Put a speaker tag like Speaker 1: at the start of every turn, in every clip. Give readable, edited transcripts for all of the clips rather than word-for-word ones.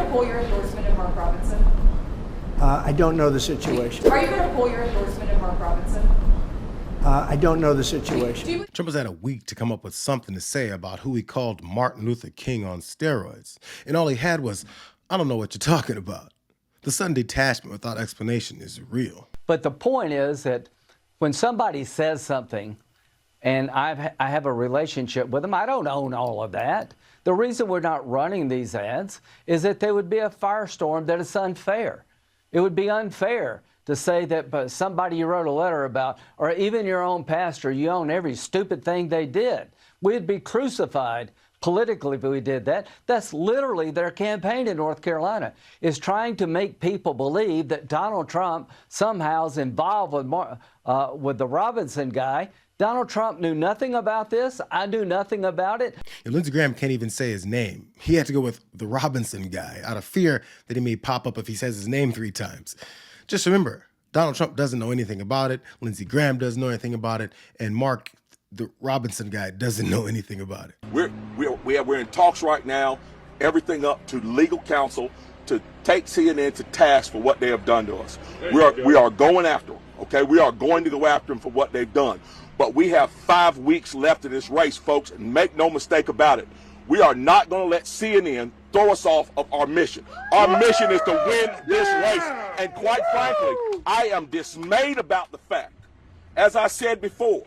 Speaker 1: to pull your endorsement of Mark Robinson?
Speaker 2: I don't know the situation.
Speaker 1: Are you going to pull your endorsement of Mark Robinson?
Speaker 2: I don't know the situation.
Speaker 3: Trump has had a week to come up with something to say about who he called Martin Luther King on steroids. And all he had was, I don't know what you're talking about. The sudden detachment without explanation is real.
Speaker 4: But the point is that when somebody says something, and I have a relationship with them, I don't own all of that. The reason we're not running these ads is that there would be a firestorm that is unfair. It would be unfair to say that somebody you wrote a letter about, or even your own pastor, you own every stupid thing they did. We'd be crucified politically if we did that. That's literally their campaign in North Carolina, is trying to make people believe that Donald Trump somehow is involved with the Robinson guy. Donald Trump knew nothing about this. I knew nothing about it.
Speaker 3: And Lindsey Graham can't even say his name. He had to go with the Robinson guy out of fear that he may pop up if he says his name 3 times. Just remember, Donald Trump doesn't know anything about it. Lindsey Graham doesn't know anything about it. And Mark, the Robinson guy, doesn't know anything about it.
Speaker 5: We're in talks right now, everything up to legal counsel to take CNN to task for what they have done to us. We are going after them, okay? We are going to go after them for what they've done. But we have 5 weeks left in this race, folks, and make no mistake about it. We are not going to let CNN throw us off of our mission. Our mission is to win this race. And quite frankly, I am dismayed about the fact, as I said before,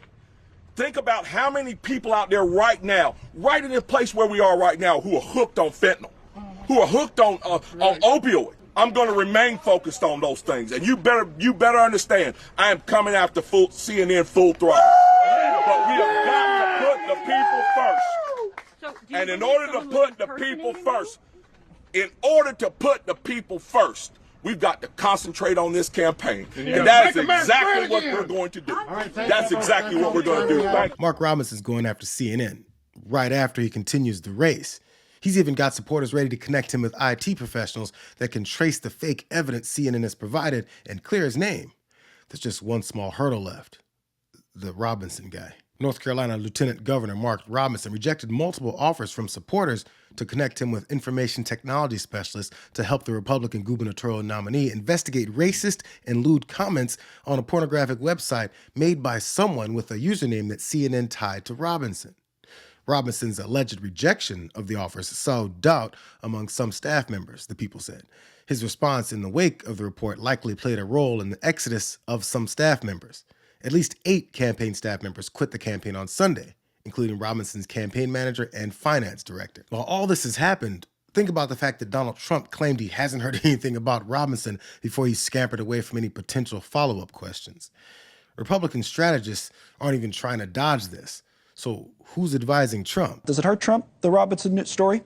Speaker 5: think about how many people out there right now, right in the place where we are right now, who are hooked on fentanyl, who are hooked on opioid. I'm going to remain focused on those things. And you better understand, I am coming after CNN full throttle. But we have got to put the people first. And in order to put the people first, we've got to concentrate on this campaign. And that is exactly what we're going to do. That's exactly what we're going to do.
Speaker 3: Mark Robinson's going after CNN right after he continues the race. He's even got supporters ready to connect him with IT professionals that can trace the fake evidence CNN has provided and clear his name. There's just one small hurdle left: the Robinson guy. North Carolina Lieutenant Governor Mark Robinson rejected multiple offers from supporters to connect him with information technology specialists to help the Republican gubernatorial nominee investigate racist and lewd comments on a pornographic website made by someone with a username that CNN tied to Robinson. Robinson's alleged rejection of the offers sowed doubt among some staff members, the People said. His response in the wake of the report likely played a role in the exodus of some staff members. At least 8 campaign staff members quit the campaign on Sunday, including Robinson's campaign manager and finance director. While all this has happened, think about the fact that Donald Trump claimed he hasn't heard anything about Robinson before he scampered away from any potential follow-up questions. Republican strategists aren't even trying to dodge this. So who's advising Trump?
Speaker 6: Does it hurt Trump, the Robinson story?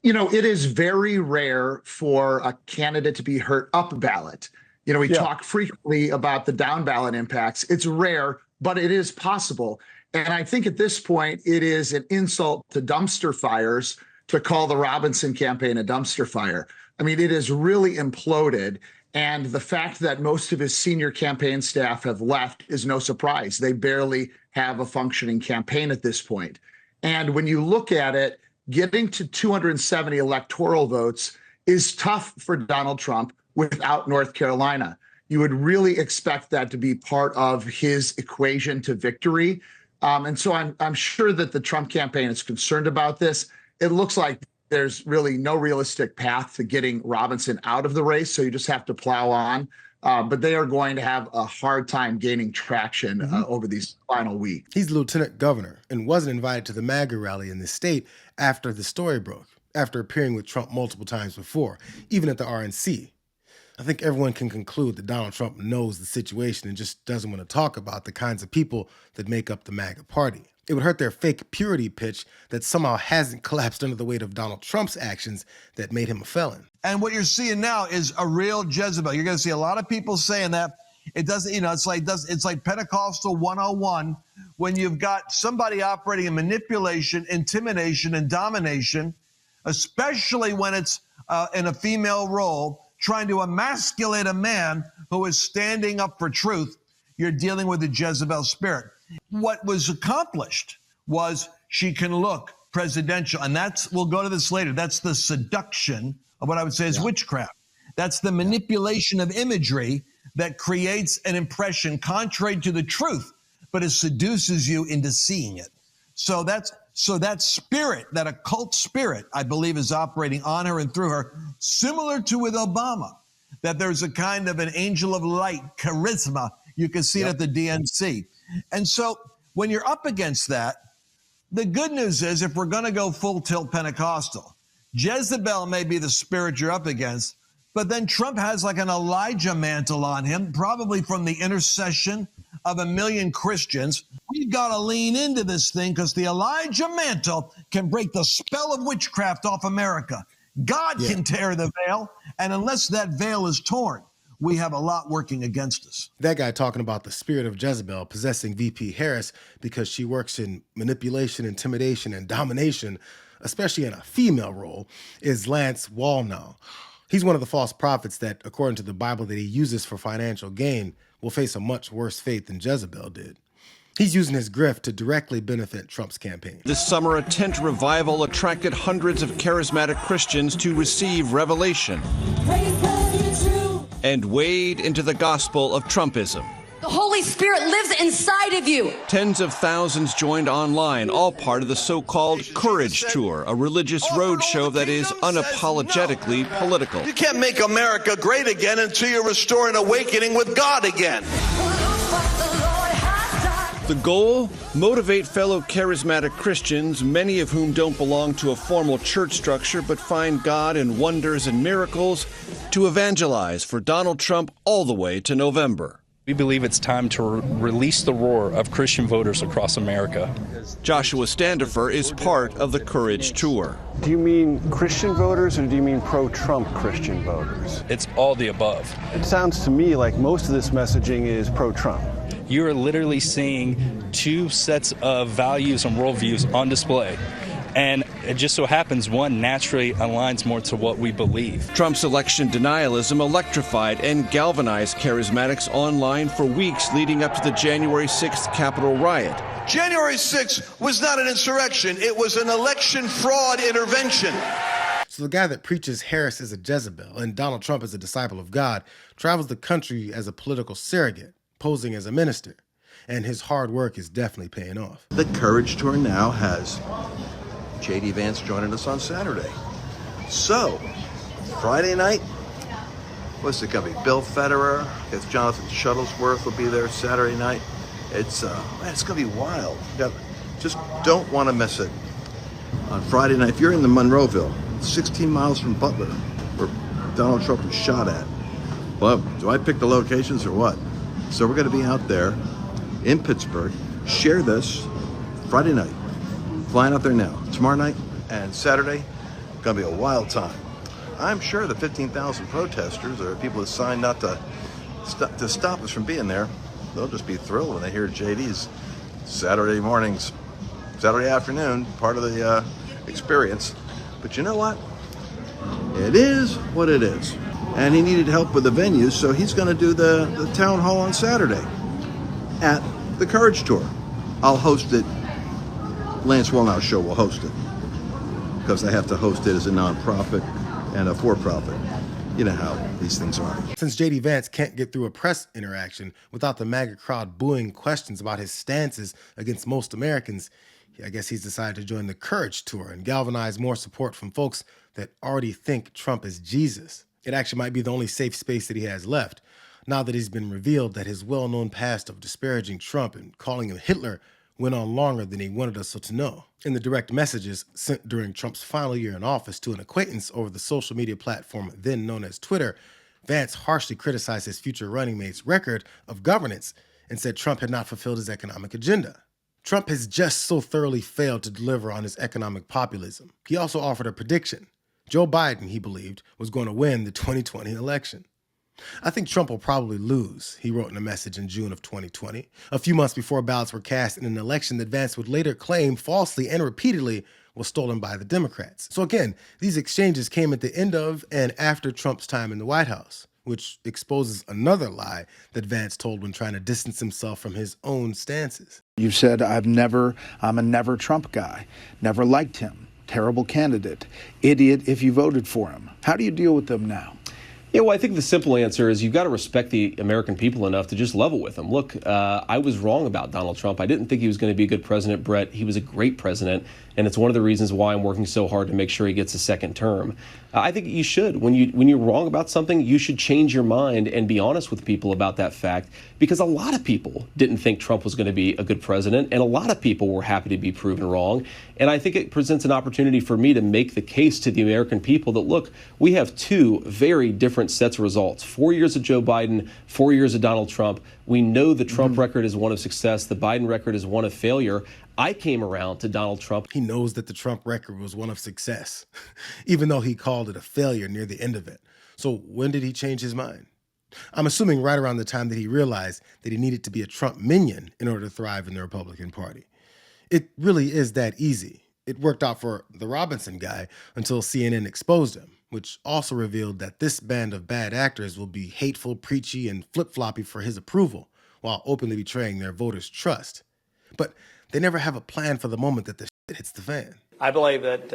Speaker 7: You know, it is very rare for a candidate to be hurt up ballot. You know, we talk frequently about the down ballot impacts. It's rare, but it is possible. And I think at this point, it is an insult to dumpster fires to call the Robinson campaign a dumpster fire. I mean, it has really imploded. And the fact that most of his senior campaign staff have left is no surprise. They barely have a functioning campaign at this point. And when you look at it, getting to 270 electoral votes is tough for Donald Trump without North Carolina. You would really expect that to be part of his equation to victory. And so I'm sure that the Trump campaign is concerned about this. It looks like there's really no realistic path to getting Robinson out of the race, so you just have to plow on. But they are going to have a hard time gaining traction over these final weeks.
Speaker 3: He's the lieutenant governor and wasn't invited to the MAGA rally in the state after the story broke, after appearing with Trump multiple times before, even at the RNC. I think everyone can conclude that Donald Trump knows the situation and just doesn't want to talk about the kinds of people that make up the MAGA party. It would hurt their fake purity pitch that somehow hasn't collapsed under the weight of Donald Trump's actions that made him a felon.
Speaker 8: And what you're seeing now is a real Jezebel. You're going to see a lot of people saying that. It doesn't, you know, it's like Pentecostal 101 when you've got somebody operating in manipulation, intimidation, and domination, especially when it's in a female role, trying to emasculate a man who is standing up for truth. You're dealing with the Jezebel spirit. What was accomplished was she can look presidential. And we'll go to this later. That's the seduction of what I would say is witchcraft. That's the manipulation of imagery that creates an impression contrary to the truth, but it seduces you into seeing it. So that spirit, that occult spirit, I believe is operating on her and through her, similar to with Obama, that there's a kind of an angel of light, charisma. You can see it at the DNC. And so when you're up against that, the good news is if we're going to go full tilt Pentecostal, Jezebel may be the spirit you're up against, but then Trump has like an Elijah mantle on him, probably from the intercession of 1 million Christians. We've got to lean into this thing because the Elijah mantle can break the spell of witchcraft off America. God can tear the veil, and unless that veil is torn, we have a lot working against us.
Speaker 3: That guy talking about the spirit of Jezebel possessing VP Harris because she works in manipulation, intimidation, and domination, especially in a female role, is Lance Wallnau. He's one of the false prophets that, according to the Bible that he uses for financial gain, will face a much worse fate than Jezebel did. He's using his grift to directly benefit Trump's campaign.
Speaker 9: This summer, a tent revival attracted hundreds of charismatic Christians to receive revelation and wade into the gospel of Trumpism.
Speaker 10: The Holy Spirit lives inside of you.
Speaker 9: Tens of thousands joined online, all part of the so-called Courage Tour, a religious roadshow that is unapologetically political.
Speaker 8: You can't make America great again until you restore an awakening with God again.
Speaker 9: The goal? Motivate fellow charismatic Christians, many of whom don't belong to a formal church structure but find God in wonders and miracles, to evangelize for Donald Trump all the way to November.
Speaker 11: We believe it's time to release the roar of Christian voters across America.
Speaker 9: Joshua Standifer is part of the Courage Tour.
Speaker 12: Do you mean Christian voters or do you mean pro-Trump Christian voters?
Speaker 11: It's all the above.
Speaker 12: It sounds to me like most of this messaging is pro-Trump.
Speaker 11: You're literally seeing two sets of values and worldviews on display. And it just so happens one naturally aligns more to what we believe.
Speaker 9: Trump's election denialism electrified and galvanized charismatics online for weeks leading up to the January 6th Capitol riot.
Speaker 8: January 6th was not an insurrection. It was an election fraud intervention.
Speaker 3: So the guy that preaches Harris is a Jezebel and Donald Trump is a disciple of God travels the country as a political surrogate, posing as a minister. And his hard work is definitely paying off.
Speaker 13: The Courage Tour now has J.D. Vance joining us on Saturday. So, Friday night, what's it going to be? Bill Federer, it's Jonathan Shuttlesworth will be there Saturday night. It's going to be wild. Just don't want to miss it. On Friday night, if you're in the Monroeville, 16 miles from Butler, where Donald Trump was shot at. Well, do I pick the locations or what? So we're going to be out there in Pittsburgh. Share this Friday night. Flying out there now. Tomorrow night and Saturday, going to be a wild time. I'm sure the 15,000 protesters or people that signed not to stop us from being there, they'll just be thrilled when they hear JD's Saturday mornings, Saturday afternoon, part of the experience. But you know what? It is what it is. And he needed help with the venues, so he's going to do the town hall on Saturday at the Courage Tour. I'll host it. Lance Wallnau show will host it because they have to host it as a nonprofit and a for-profit. You know how these things are.
Speaker 3: Since J.D. Vance can't get through a press interaction without the MAGA crowd booing questions about his stances against most Americans, I guess he's decided to join the Courage Tour and galvanize more support from folks that already think Trump is Jesus. It actually might be the only safe space that he has left, now that he's been revealed that his well-known past of disparaging Trump and calling him Hitler went on longer than he wanted us to know. In the direct messages sent during Trump's final year in office to an acquaintance over the social media platform then known as Twitter, Vance harshly criticized his future running mate's record of governance and said Trump had not fulfilled his economic agenda. Trump has just so thoroughly failed to deliver on his economic populism. He also offered a prediction. Joe Biden, he believed, was going to win the 2020 election. I think Trump will probably lose, he wrote in a message in June of 2020, a few months before ballots were cast in an election that Vance would later claim falsely and repeatedly was stolen by the Democrats. So again, these exchanges came at the end of and after Trump's time in the White House. which exposes another lie that Vance told when trying to distance himself from his own stances.
Speaker 14: You've said, I'm a never Trump guy, never liked him, terrible candidate, idiot if you voted for him. How do you deal with them now?
Speaker 15: Yeah, well, I think the simple answer is you've got to respect the American people enough to just level with them. Look, I was wrong about Donald Trump. I didn't think he was going to be a good president, Brett. He was a great president, and it's one of the reasons why I'm working so hard to make sure he gets a second term. I think you should. When you're wrong about something, you should change your mind and be honest with people about that fact, because a lot of people didn't think Trump was going to be a good president, and a lot of people were happy to be proven wrong. And I think it presents an opportunity for me to make the case to the American people that, look, we have two very different sets of results. 4 years of Joe Biden, 4 years of Donald Trump. We know the Trump record is one of success. The Biden record is one of failure. I came around to Donald Trump.
Speaker 3: He knows that the Trump record was one of success, even though he called it a failure near the end of it. So when did he change his mind? I'm assuming right around the time that he realized that he needed to be a Trump minion in order to thrive in the Republican Party. It really is that easy. It worked out for the Robinson guy until CNN exposed him, which also revealed that this band of bad actors will be hateful, preachy, and flip-floppy for his approval, while openly betraying their voters' trust. But they never have a plan for the moment that the shit hits the fan.
Speaker 16: I believe that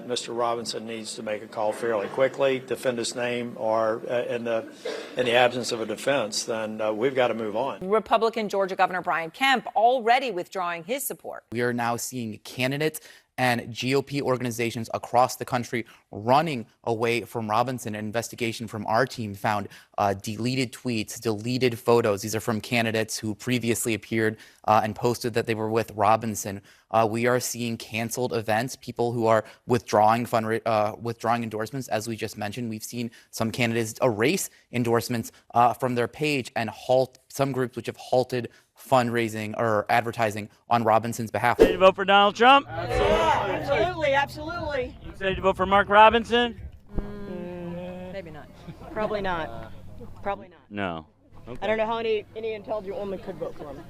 Speaker 16: Mr. Robinson needs to make a call fairly quickly, defend his name, or in the absence of a defense, then we've got to move on.
Speaker 17: Republican Georgia Governor Brian Kemp already withdrawing his support.
Speaker 18: We are now seeing candidates and GOP organizations across the country running away from Robinson. An investigation from our team found deleted tweets, deleted photos. These are from candidates who previously appeared and posted that they were with Robinson. We are seeing canceled events, people who are withdrawing endorsements. As we just mentioned, we've seen some candidates erase endorsements from their page and halt some groups which have halted fundraising or advertising on Robinson's behalf.
Speaker 19: Ready to vote for Donald Trump?
Speaker 20: Absolutely, absolutely.
Speaker 19: You ready to vote for Mark Robinson?
Speaker 20: Maybe not. Probably not. Probably not.
Speaker 19: No. Okay.
Speaker 20: I don't know how any intelligent woman could vote for him.